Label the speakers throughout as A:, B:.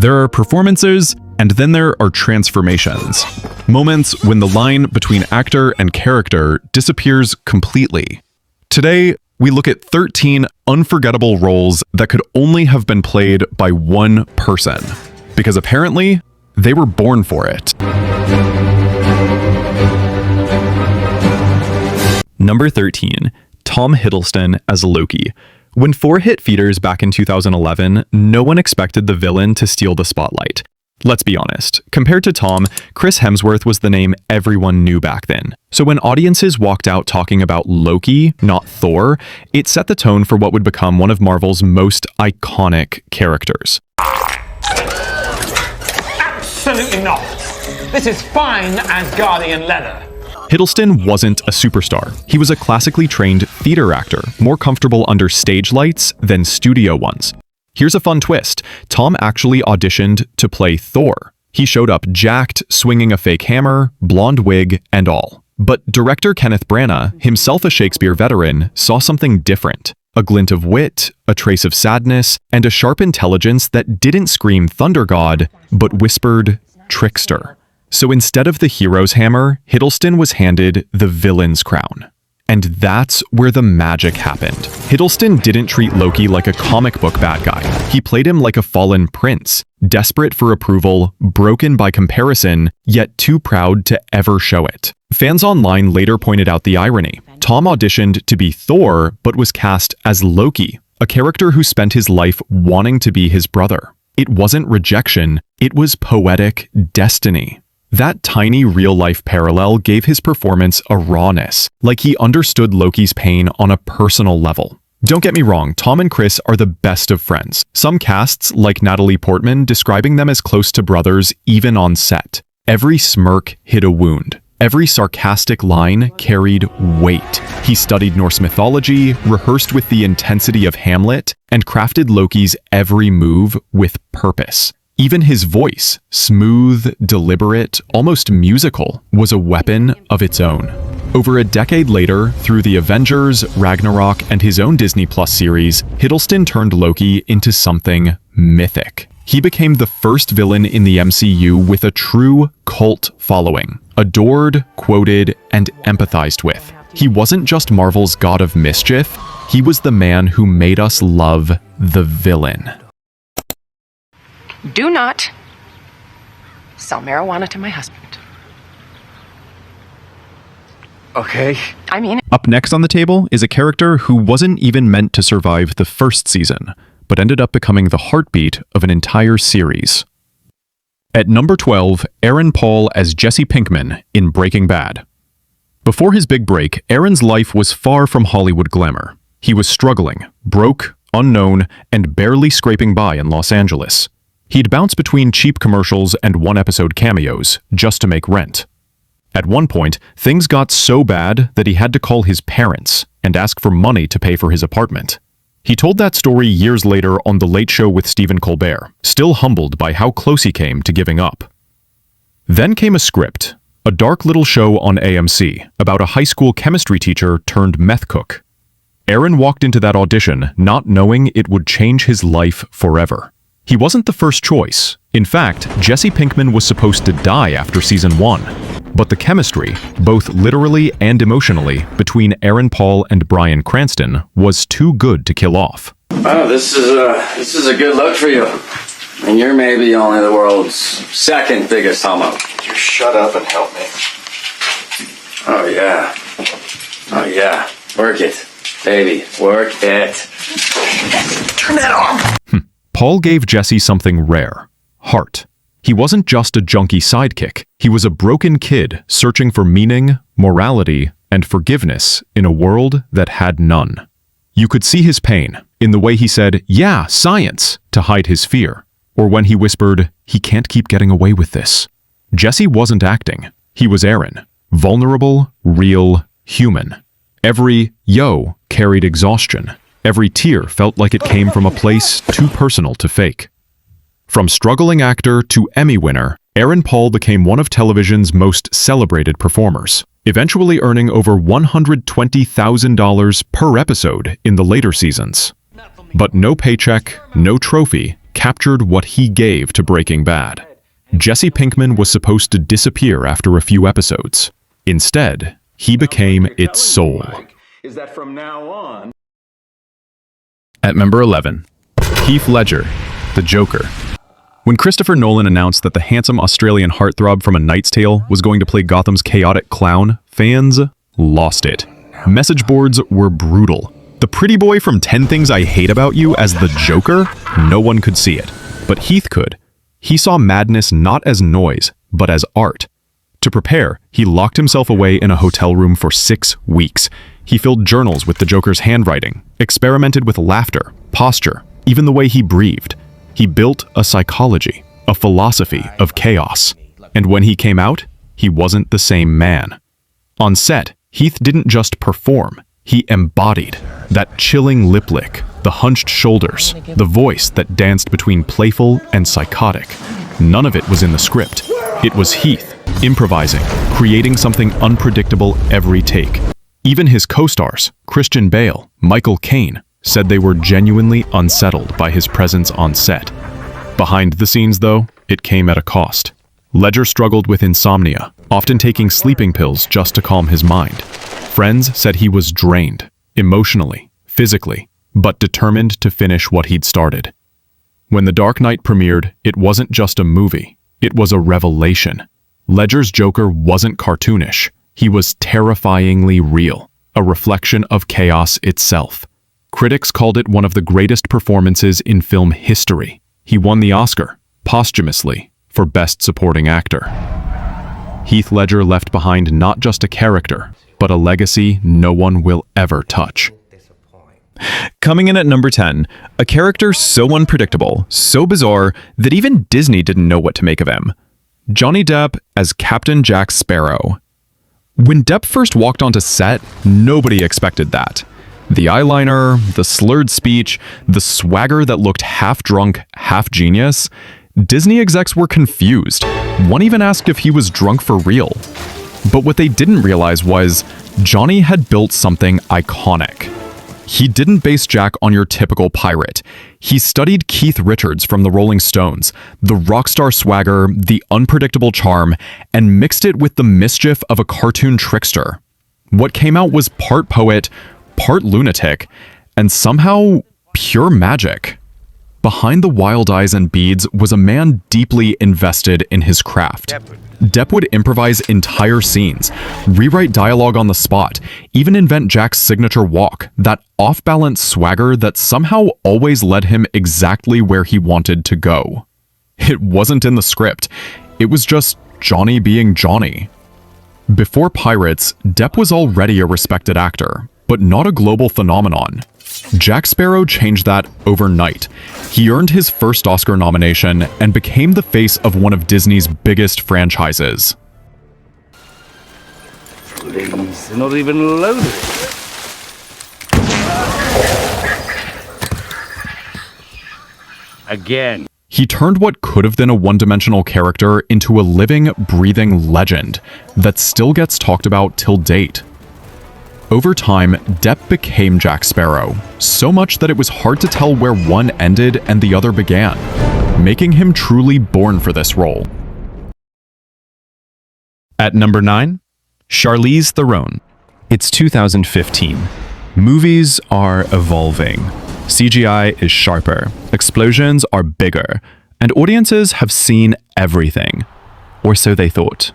A: There are performances, and then there are transformations. Moments when the line between actor and character disappears completely. Today, we look at 13 unforgettable roles that could only have been played by one person, because apparently, they were born for it. Number 13. Tom Hiddleston as Loki. When 4 hit feeders back in 2011, no one expected the villain to steal the spotlight. Let's be honest, compared to Tom, Chris Hemsworth was the name everyone knew back then. So when audiences walked out talking about Loki, not Thor, it set the tone for what would become one of Marvel's most iconic characters.
B: Absolutely not. This is fine Asgardian leather.
A: Hiddleston wasn't a superstar. He was a classically trained theater actor, more comfortable under stage lights than studio ones. Here's a fun twist. Tom actually auditioned to play Thor. He showed up jacked, swinging a fake hammer, blonde wig, and all. But director Kenneth Branagh, himself a Shakespeare veteran, saw something different. A glint of wit, a trace of sadness, and a sharp intelligence that didn't scream Thunder God, but whispered trickster. So instead of the hero's hammer, Hiddleston was handed the villain's crown. And that's where the magic happened. Hiddleston didn't treat Loki like a comic book bad guy. He played him like a fallen prince, desperate for approval, broken by comparison, yet too proud to ever show it. Fans online later pointed out the irony. Tom auditioned to be Thor, but was cast as Loki, a character who spent his life wanting to be his brother. It wasn't rejection, it was poetic destiny. That tiny real-life parallel gave his performance a rawness, like he understood Loki's pain on a personal level. Don't get me wrong, Tom and Chris are the best of friends. Some casts, like Natalie Portman, describing them as close to brothers even on set. Every smirk hid a wound. Every sarcastic line carried weight. He studied Norse mythology, rehearsed with the intensity of Hamlet, and crafted Loki's every move with purpose. Even his voice, smooth, deliberate, almost musical, was a weapon of its own. Over a decade later, through the Avengers, Ragnarok, and his own Disney Plus series, Hiddleston turned Loki into something mythic. He became the first villain in the MCU with a true cult following, adored, quoted, and empathized with. He wasn't just Marvel's god of mischief, he was the man who made us love the villain.
C: Do not sell marijuana to my husband.
B: Okay.
A: Up next on the table is a character who wasn't even meant to survive the first season, but ended up becoming the heartbeat of an entire series. At number 12, Aaron Paul as Jesse Pinkman in Breaking Bad. Before his big break, Aaron's life was far from Hollywood glamour. He was struggling, broke, unknown, and barely scraping by in Los Angeles. He'd bounce between cheap commercials and one-episode cameos just to make rent. At one point, things got so bad that he had to call his parents and ask for money to pay for his apartment. He told that story years later on The Late Show with Stephen Colbert, still humbled by how close he came to giving up. Then came a script, a dark little show on AMC about a high school chemistry teacher turned meth cook. Aaron walked into that audition not knowing it would change his life forever. He wasn't the first choice. In fact, Jesse Pinkman was supposed to die after season 1. But the chemistry, both literally and emotionally, between Aaron Paul and Bryan Cranston was too good to kill off.
D: Oh, this is a good look for you. And you're maybe only the world's second biggest homo.
E: Could you shut up and help me?
D: Oh, yeah. Oh, yeah. Work it, baby. Work it.
E: Turn that off!
A: Paul gave Jesse something rare, heart. He wasn't just a junkie sidekick. He was a broken kid searching for meaning, morality, and forgiveness in a world that had none. You could see his pain in the way he said, "Yeah, science," to hide his fear, or when he whispered, "He can't keep getting away with this." Jesse wasn't acting. He was Aaron, vulnerable, real, human. Every "yo" carried exhaustion. Every tear felt like it came from a place too personal to fake. From struggling actor to Emmy winner, Aaron Paul became one of television's most celebrated performers, eventually earning over $120,000 per episode in the later seasons. But no paycheck, no trophy, captured what he gave to Breaking Bad. Jesse Pinkman was supposed to disappear after a few episodes. Instead, he became its soul.
F: Is that from now on?
A: At number 11, Heath Ledger, the Joker. When Christopher Nolan announced that the handsome Australian heartthrob from A Knight's Tale was going to play Gotham's chaotic clown, fans lost it. Message boards were brutal. The pretty boy from 10 Things I Hate About You as the Joker? No one could see it. But Heath could. He saw madness not as noise, but as art. To prepare, he locked himself away in a hotel room for 6 weeks. He filled journals with the Joker's handwriting, experimented with laughter, posture, even the way he breathed. He built a psychology, a philosophy of chaos. And when he came out, he wasn't the same man. On set, Heath didn't just perform, he embodied. That chilling lip lick, the hunched shoulders, the voice that danced between playful and psychotic. None of it was in the script. It was Heath, improvising, creating something unpredictable every take. Even his co-stars, Christian Bale, Michael Caine, said they were genuinely unsettled by his presence on set. Behind the scenes, though, it came at a cost. Ledger struggled with insomnia, often taking sleeping pills just to calm his mind. Friends said he was drained, emotionally, physically, but determined to finish what he'd started. When The Dark Knight premiered, it wasn't just a movie, it was a revelation. Ledger's Joker wasn't cartoonish, he was terrifyingly real, a reflection of chaos itself. Critics called it one of the greatest performances in film history. He won the Oscar, posthumously, for Best Supporting Actor. Heath Ledger left behind not just a character, but a legacy no one will ever touch. Coming in at number 10, a character so unpredictable, so bizarre, that even Disney didn't know what to make of him. Johnny Depp as Captain Jack Sparrow. When Depp first walked onto set, nobody expected that. The eyeliner, the slurred speech, the swagger that looked half drunk, half genius. Disney execs were confused. One even asked if he was drunk for real. But what they didn't realize was Johnny had built something iconic. He didn't base Jack on your typical pirate. He studied Keith Richards from the Rolling Stones, the rock star swagger, the unpredictable charm, and mixed it with the mischief of a cartoon trickster. What came out was part poet, part lunatic, and somehow pure magic. Behind the wild eyes and beads was a man deeply invested in his craft. Depp would improvise entire scenes, rewrite dialogue on the spot, even invent Jack's signature walk, that off-balance swagger that somehow always led him exactly where he wanted to go. It wasn't in the script, it was just Johnny being Johnny. Before Pirates, Depp was already a respected actor, but not a global phenomenon. Jack Sparrow changed that overnight. He earned his first Oscar nomination and became the face of one of Disney's biggest franchises.
G: Please, they're not even loaded. Again.
A: He turned what could have been a one-dimensional character into a living, breathing legend that still gets talked about till date. Over time, Depp became Jack Sparrow, so much that it was hard to tell where one ended and the other began, making him truly born for this role. At number 9, Charlize Theron. It's 2015. Movies are evolving. CGI is sharper, explosions are bigger, and audiences have seen everything. Or so they thought.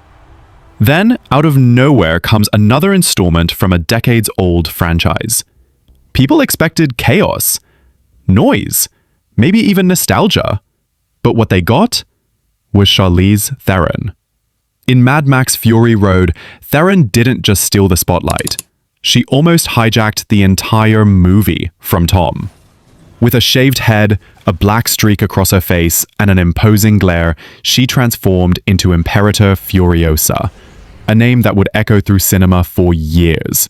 A: Then, out of nowhere comes another installment from a decades-old franchise. People expected chaos, noise, maybe even nostalgia. But what they got was Charlize Theron. In Mad Max Fury Road, Theron didn't just steal the spotlight. She almost hijacked the entire movie from Tom. With a shaved head, a black streak across her face, and an imposing glare, she transformed into Imperator Furiosa, a name that would echo through cinema for years.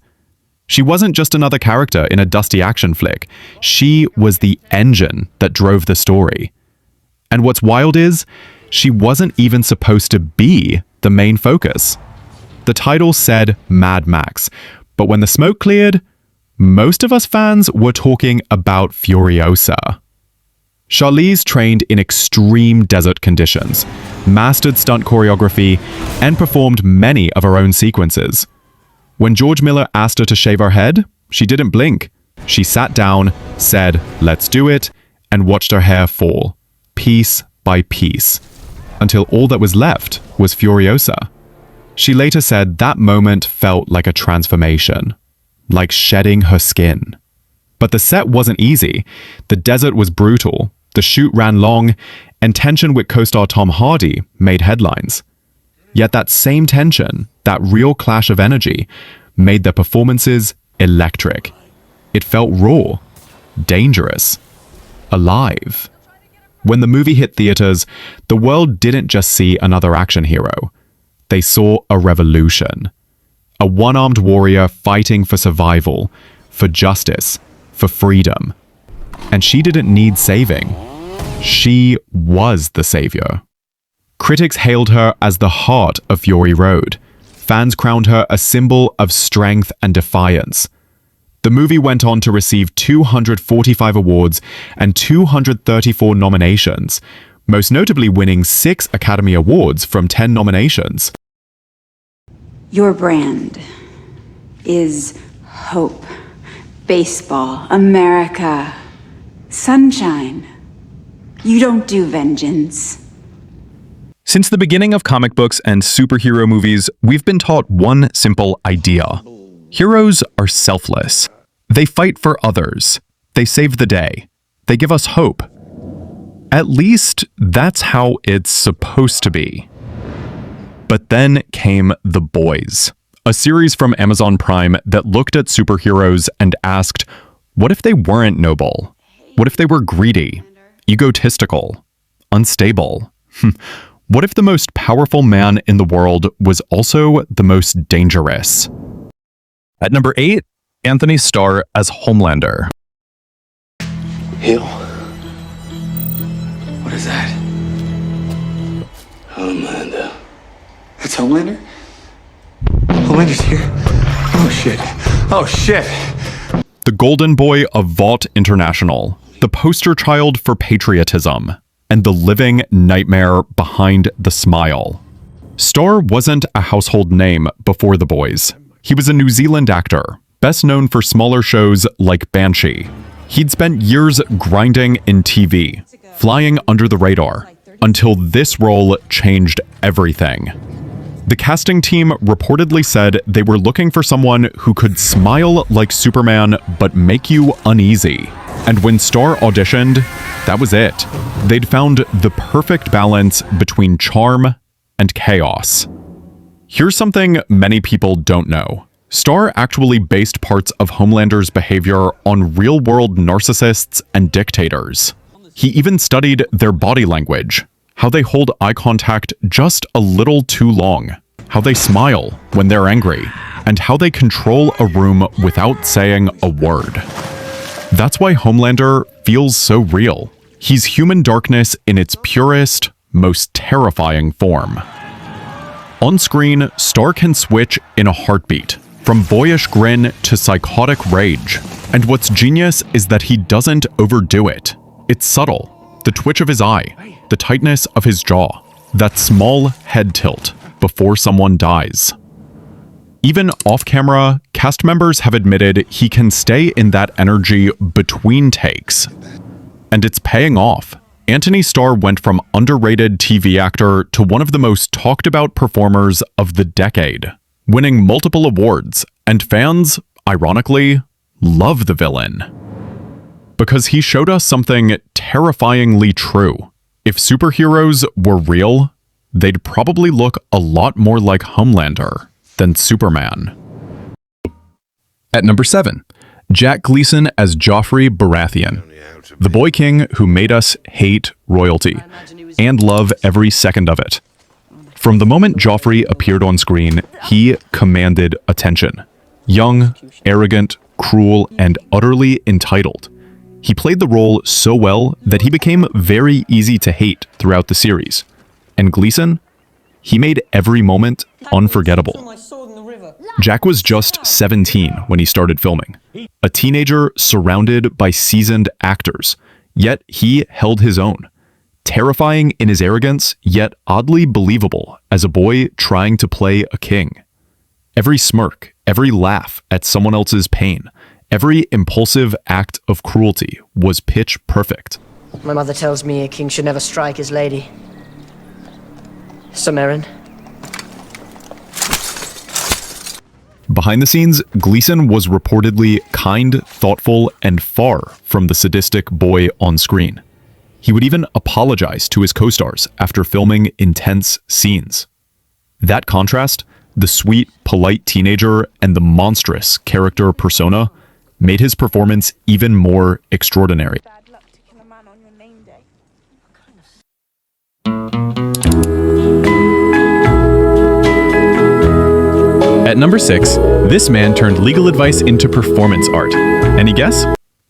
A: She wasn't just another character in a dusty action flick. She was the engine that drove the story. And what's wild is, she wasn't even supposed to be the main focus. The title said Mad Max, but when the smoke cleared, most of us fans were talking about Furiosa. Charlize trained in extreme desert conditions, mastered stunt choreography, and performed many of her own sequences. When George Miller asked her to shave her head, she didn't blink. She sat down, said, "Let's do it," and watched her hair fall, piece by piece, until all that was left was Furiosa. She later said that moment felt like a transformation, like shedding her skin. But the set wasn't easy. The desert was brutal, the shoot ran long, and tension with co-star Tom Hardy made headlines. Yet that same tension, that real clash of energy, made their performances electric. It felt raw, dangerous, alive. When the movie hit theaters, the world didn't just see another action hero. They saw a revolution. A one-armed warrior fighting for survival, for justice, for freedom. And she didn't need saving. She was the savior. Critics hailed her as the heart of Fury Road. Fans crowned her a symbol of strength and defiance. The movie went on to receive 245 awards and 234 nominations, most notably winning 6 Academy Awards from 10 nominations.
H: Your brand is hope, baseball, America, sunshine. You don't do vengeance.
A: Since the beginning of comic books and superhero movies, we've been taught one simple idea. Heroes are selfless. They fight for others. They save the day. They give us hope. At least, that's how it's supposed to be. But then came The Boys, a series from Amazon Prime that looked at superheroes and asked, what if they weren't noble? What if they were greedy, egotistical, unstable? What if the most powerful man in the world was also the most dangerous? At number 8, Antony Starr as Homelander.
E: Hill. What is that? Homelander. That's Homelander? Homelander's here? Oh shit. Oh shit.
A: The golden boy of Vought International, the poster child for patriotism, and the living nightmare behind the smile. Starr wasn't a household name before The Boys. He was a New Zealand actor, best known for smaller shows like Banshee. He'd spent years grinding in TV, flying under the radar, until this role changed everything. The casting team reportedly said they were looking for someone who could smile like Superman but make you uneasy. And when Starr auditioned, that was it. They'd found the perfect balance between charm and chaos. Here's something many people don't know. Starr actually based parts of Homelander's behavior on real-world narcissists and dictators. He even studied their body language, how they hold eye contact just a little too long, how they smile when they're angry, and how they control a room without saying a word. That's why Homelander feels so real. He's human darkness in its purest, most terrifying form. On screen, Starr can switch in a heartbeat, from boyish grin to psychotic rage. And what's genius is that he doesn't overdo it. It's subtle. The twitch of his eye, the tightness of his jaw, that small head tilt before someone dies. Even off-camera, cast members have admitted he can stay in that energy between takes. And it's paying off. Antony Starr went from underrated TV actor to one of the most talked about performers of the decade, winning multiple awards, and fans, ironically, love the villain. Because he showed us something terrifyingly true. If superheroes were real, they'd probably look a lot more like Homelander than Superman. At number 7, Jack Gleeson as Joffrey Baratheon, the boy king who made us hate royalty and love every second of it. From the moment Joffrey appeared on screen, he commanded attention. Young, arrogant, cruel, and utterly entitled. He played the role so well that he became very easy to hate throughout the series. And Gleeson? He made every moment unforgettable. Jack was just 17 when he started filming. A teenager surrounded by seasoned actors. Yet he held his own. Terrifying in his arrogance, yet oddly believable as a boy trying to play a king. Every smirk, every laugh at someone else's pain, every impulsive act of cruelty was pitch perfect.
I: My mother tells me a king should never strike his lady. Sumerian.
A: Behind the scenes, Gleeson was reportedly kind, thoughtful, and far from the sadistic boy on screen. He would even apologize to his co-stars after filming intense scenes. That contrast, the sweet, polite teenager and the monstrous character persona, made his performance even more extraordinary. At number 6, this man turned legal advice into performance art. Any guess?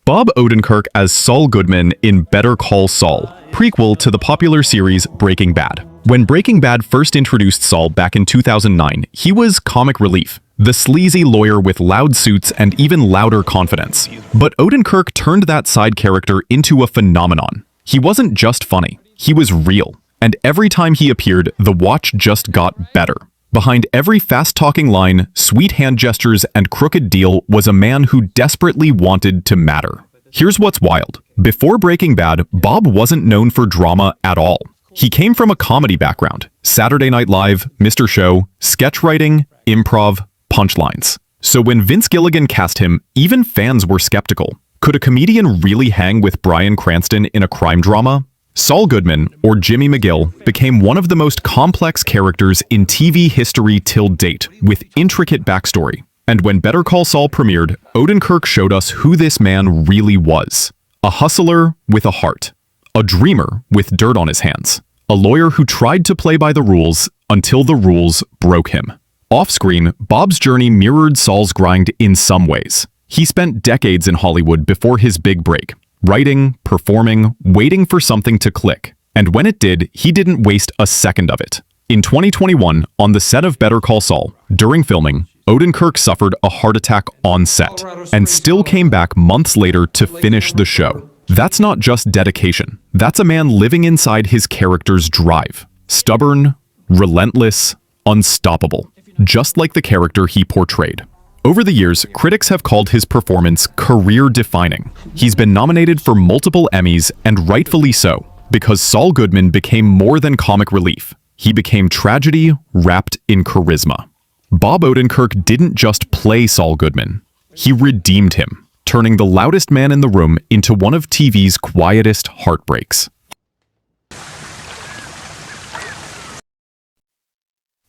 A: Bob Odenkirk as Saul Goodman in Better Call Saul, prequel to the popular series Breaking Bad. When Breaking Bad first introduced Saul back in 2009, he was comic relief, the sleazy lawyer with loud suits and even louder confidence. But Odenkirk turned that side character into a phenomenon. He wasn't just funny, he was real. And every time he appeared, the watch just got better. Behind every fast-talking line, sweet hand gestures, and crooked deal was a man who desperately wanted to matter. Here's what's wild. Before Breaking Bad, Bob wasn't known for drama at all. He came from a comedy background. Saturday Night Live, Mr. Show, sketch writing, improv, punchlines. So when Vince Gilligan cast him, even fans were skeptical. Could a comedian really hang with Bryan Cranston in a crime drama? Saul Goodman, or Jimmy McGill, became one of the most complex characters in TV history till date, with intricate backstory. And when Better Call Saul premiered, Odenkirk showed us who this man really was. A hustler with a heart. A dreamer with dirt on his hands. A lawyer who tried to play by the rules until the rules broke him. Off-screen, Bob's journey mirrored Saul's grind in some ways. He spent decades in Hollywood before his big break. Writing, performing, waiting for something to click. And when it did, he didn't waste a second of it. In 2021, on the set of Better Call Saul, during filming, Odenkirk suffered a heart attack on set, and still came back months later to finish the show. That's not just dedication. That's a man living inside his character's drive. Stubborn, relentless, unstoppable. Just like the character he portrayed. Over the years, critics have called his performance career-defining. He's been nominated for multiple Emmys, and rightfully so, because Saul Goodman became more than comic relief. He became tragedy wrapped in charisma. Bob Odenkirk didn't just play Saul Goodman. He redeemed him, turning the loudest man in the room into one of TV's quietest heartbreaks.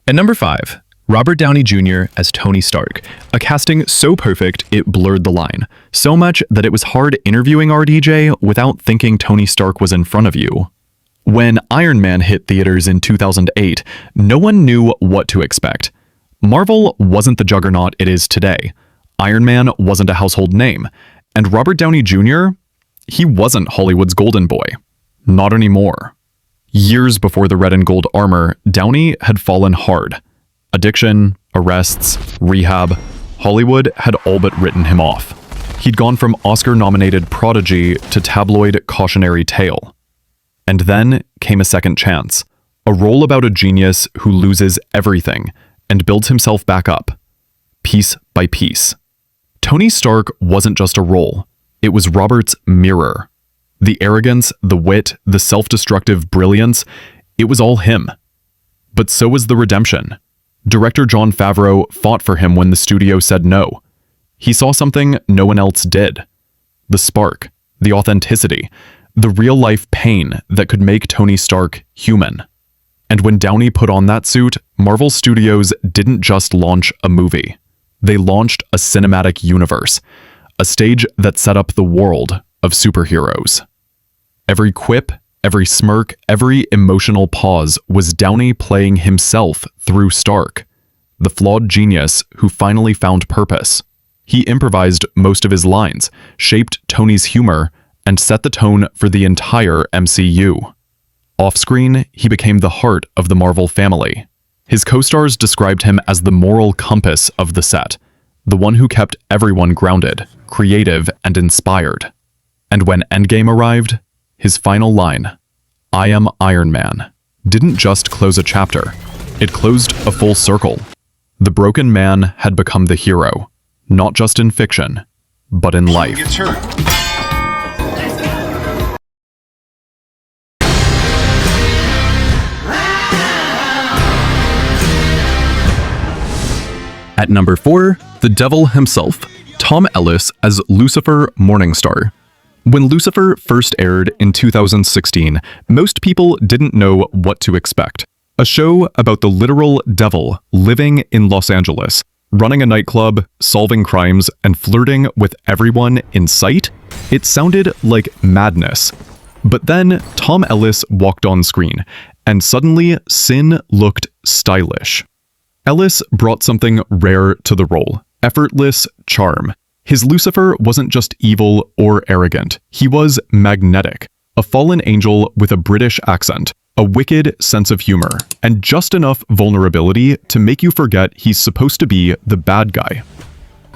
A: At number 5, Robert Downey Jr. as Tony Stark, a casting so perfect it blurred the line, so much that it was hard interviewing RDJ without thinking Tony Stark was in front of you. When Iron Man hit theaters in 2008, no one knew what to expect. Marvel wasn't the juggernaut it is today. Iron Man wasn't a household name, and Robert Downey Jr., he wasn't Hollywood's golden boy. Not anymore. Years before the red and gold armor, Downey had fallen hard. Addiction, arrests, rehab, Hollywood had all but written him off. He'd gone from Oscar-nominated prodigy to tabloid cautionary tale. And then came a second chance, a role about a genius who loses everything and builds himself back up, piece by piece. Tony Stark wasn't just a role, it was Robert's mirror. The arrogance, the wit, the self-destructive brilliance, it was all him. But so was the redemption. Director Jon Favreau fought for him when the studio said no. He saw something no one else did. The spark, the authenticity, the real-life pain that could make Tony Stark human. And when Downey put on that suit, Marvel Studios didn't just launch a movie. They launched a cinematic universe, a stage that set up the world of superheroes. Every quip, every smirk, every emotional pause was Downey playing himself through Stark, the flawed genius who finally found purpose. He improvised most of his lines, shaped Tony's humor, and set the tone for the entire MCU. Off-screen, he became the heart of the Marvel family. His co-stars described him as the moral compass of the set, the one who kept everyone grounded, creative, and inspired. And when Endgame arrived, his final line, "I am Iron Man," didn't just close a chapter. It closed a full circle. The broken man had become the hero, not just in fiction, but in life. At number 4, the devil himself, Tom Ellis as Lucifer Morningstar. When Lucifer first aired in 2016, most people didn't know what to expect. A show about the literal devil living in Los Angeles, running a nightclub, solving crimes, and flirting with everyone in sight? It sounded like madness. But then Tom Ellis walked on screen, and suddenly sin looked stylish. Ellis brought something rare to the role, effortless charm. His Lucifer wasn't just evil or arrogant, he was magnetic, a fallen angel with a British accent, a wicked sense of humor, and just enough vulnerability to make you forget he's supposed to be the bad guy.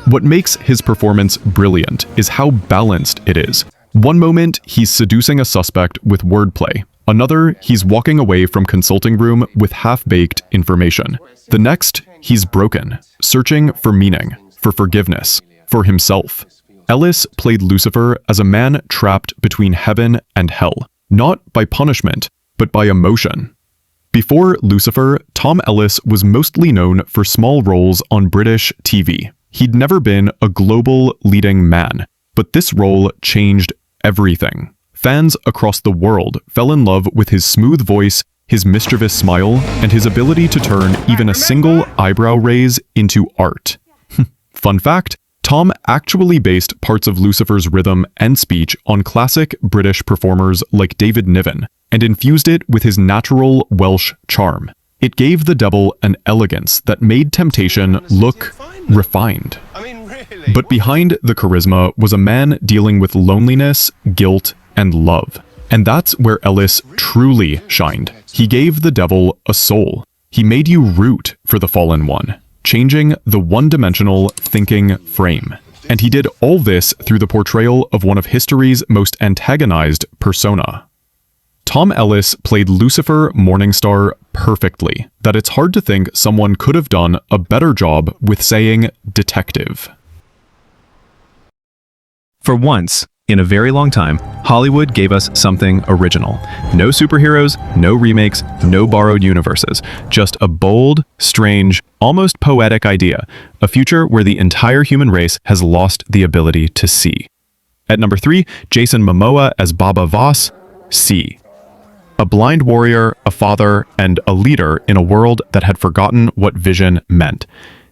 A: What makes his performance brilliant is how balanced it is. One moment, he's seducing a suspect with wordplay. Another, he's walking away from consulting room with half-baked information. The next, he's broken, searching for meaning, for forgiveness, for himself. Ellis played Lucifer as a man trapped between heaven and hell, not by punishment, but by emotion. Before Lucifer, Tom Ellis was mostly known for small roles on British TV. He'd never been a global leading man, but this role changed everything. Fans across the world fell in love with his smooth voice, his mischievous smile, and his ability to turn even a single eyebrow raise into art. Fun fact, Tom actually based parts of Lucifer's rhythm and speech on classic British performers like David Niven, and infused it with his natural Welsh charm. It gave the devil an elegance that made temptation look refined. But behind the charisma was a man dealing with loneliness, guilt, and love. And that's where Ellis truly shined. He gave the devil a soul. He made you root for the fallen one, changing the one-dimensional thinking frame. And he did all this through the portrayal of one of history's most antagonized persona. Tom Ellis played Lucifer Morningstar perfectly, that it's hard to think someone could have done a better job with saying detective.
J: For once, in a very long time, Hollywood gave us something original. No superheroes, no remakes, no borrowed universes. Just a bold, strange, almost poetic idea. A future where the entire human race has lost the ability to see. At number 3, Jason Momoa as Baba Voss, See. A blind warrior, a father, and a leader in a world that had forgotten what vision meant.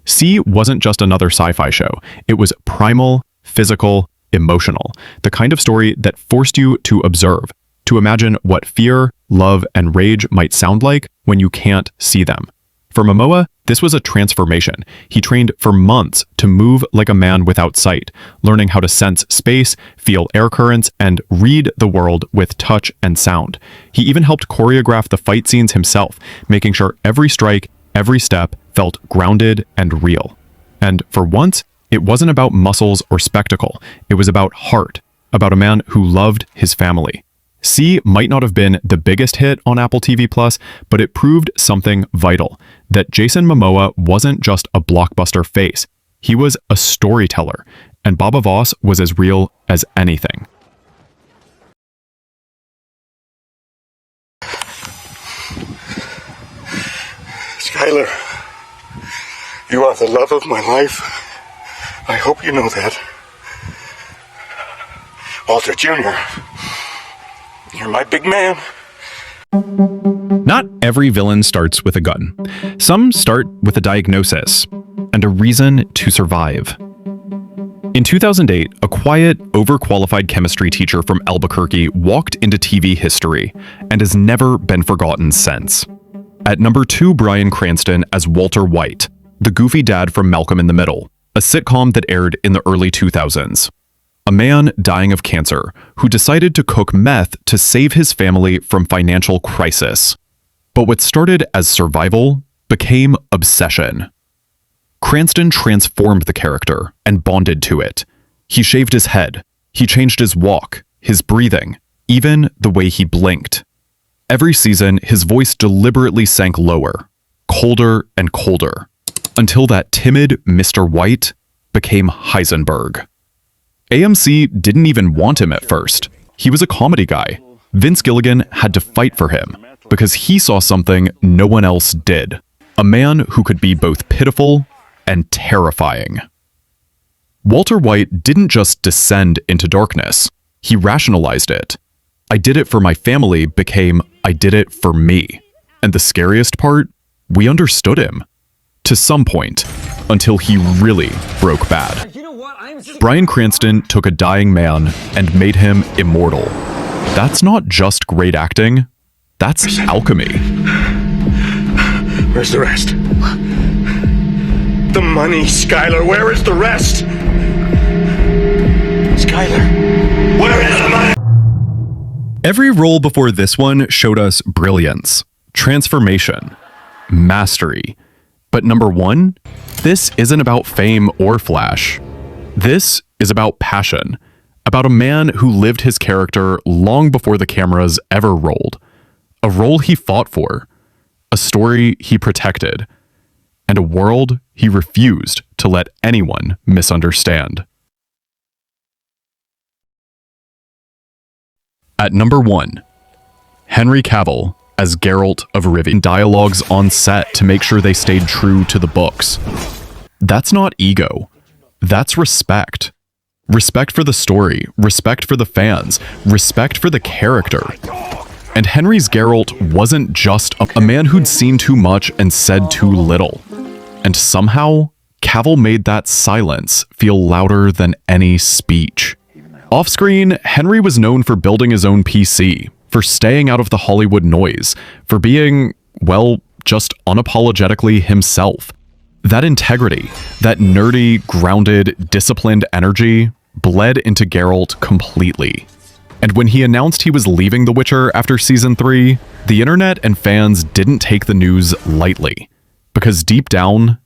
J: See wasn't just another sci-fi show. It was primal, physical, emotional, the kind of story that forced you to observe, to imagine what fear, love, and rage might sound like when you can't see them. For Momoa, this was a transformation. He trained for months to move like a man without sight, learning how to sense space, feel air currents, and read the world with touch and sound. He even helped choreograph the fight scenes himself, making sure every strike, every step felt grounded and real. And for once, it wasn't about muscles or spectacle. It was about heart, about a man who loved his family. See might not have been the biggest hit on Apple TV+, but it proved something vital, that Jason Momoa wasn't just a blockbuster face. He was a storyteller, and Baba Voss was as real as anything.
K: Skylar, you are the love of my life. I hope you know that. Walter Jr., you're my big man.
A: Not every villain starts with a gun. Some start with a diagnosis and a reason to survive. In 2008, a quiet, overqualified chemistry teacher from Albuquerque walked into TV history and has never been forgotten since. At number 2, Bryan Cranston as Walter White, the goofy dad from Malcolm in the Middle, a sitcom that aired in the early 2000s. A man dying of cancer who decided to cook meth to save his family from financial crisis. But what started as survival became obsession. Cranston transformed the character and bonded to it. He shaved his head. He changed his walk. his breathing, even the way he blinked. Every season, his voice deliberately sank lower, colder and colder, until that timid Mr. White became Heisenberg. AMC didn't even want him at first. He was a comedy guy. Vince Gilligan had to fight for him because he saw something no one else did. A man who could be both pitiful and terrifying. Walter White didn't just descend into darkness. He rationalized it. I did it for my family became I did it for me. And the scariest part, we understood him. To some point, until he really broke bad. Bryan Cranston took a dying man and made him immortal. That's not just great acting, that's alchemy.
K: Where's the rest? The money, Skylar. Where is the rest? Skylar, where is the money?
J: Every role before this one showed us brilliance, transformation, mastery. But number one, this isn't about fame or flash. This is about passion, about a man who lived his character long before the cameras ever rolled, a role he fought for, a story he protected, and a world he refused to let anyone misunderstand. At number 1, Henry Cavill as Geralt of Rivia. Dialogues on set to make sure they stayed true to the books. That's not ego. That's respect. Respect for the story, respect for the fans, respect for the character. And Henry's Geralt wasn't just a man who'd seen too much and said too little. And somehow, Cavill made that silence feel louder than any speech. Off-screen, Henry was known for building his own PC, for staying out of the Hollywood noise, for being, well, just unapologetically himself. That integrity, that nerdy, grounded, disciplined energy bled into Geralt completely. And when he announced he was leaving The Witcher after season 3, the internet and fans didn't take the news lightly. Because deep down,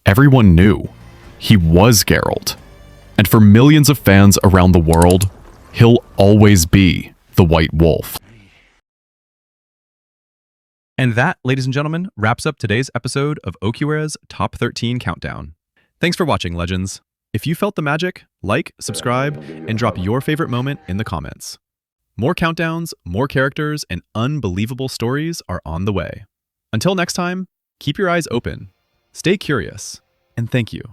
J: everyone knew he was Geralt. And for millions of fans around the world, he'll always be the White Wolf. And that, ladies and gentlemen, wraps up today's episode of Ocurus Top 13 Countdown. Thanks for watching, legends. If you felt the magic, like, subscribe, and drop your favorite moment in the comments. More countdowns, more characters, and unbelievable stories are on the way. Until next time, keep your eyes open, stay curious, and thank you.